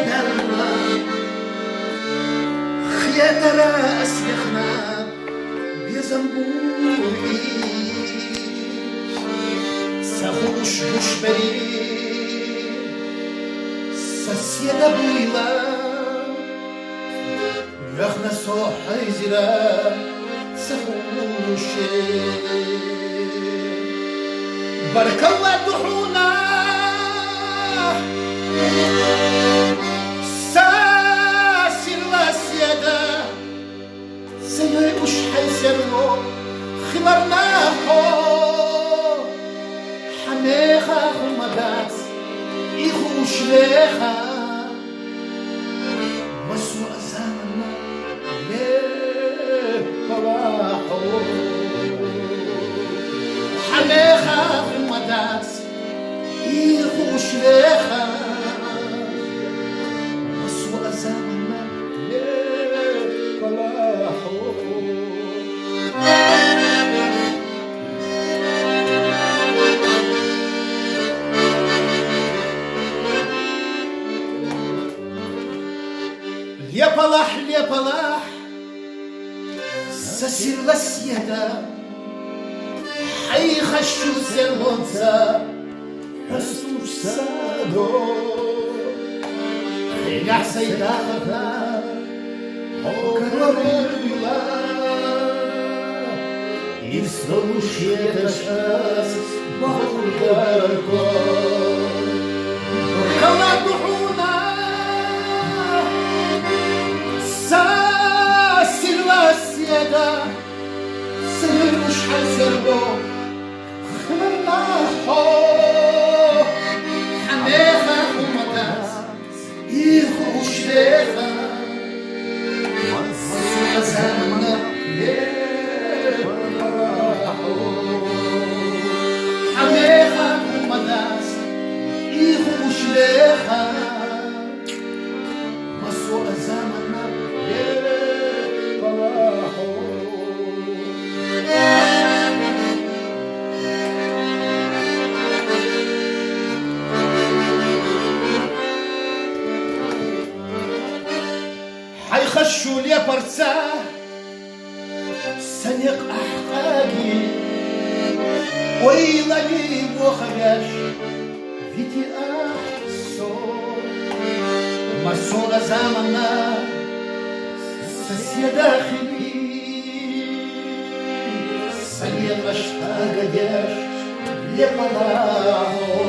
بدلنا خياتنا أسلخنا بيزنبوي سخوش بشبري سسيدا بويلا يخنا صوحي زرا سخوشي بارك الله دحونا ساسي الواسيادة سيئوش حيسرو خبرناحو حميخا خمدات إخوش ليخا مسوء زمنا ليه طلاحو حميخا خمدات إخوش ليخا مسوء زمنا ليه طلاحو ليبلاح سسير لسيدا حيخشو سيرونسا حسوش سادو خيقع سيداغنا وكررلا يسلوش يدشاس بغداركو كما دحونا ساسي الواسيادة سيروش حيسربو خمرناحو حميخا خمدات يخوش ليخا مسوء زمنا ليبلاحو حميخا خمدات يخوش ليخا مسوء زمنا ليبلاحو حيخشوا لي برسا سنق أحقاقي ويلاني وخياش فيتي أحسو مسوء زمنا سسيا داخلي سنيا مشتاق جاش لقلاهو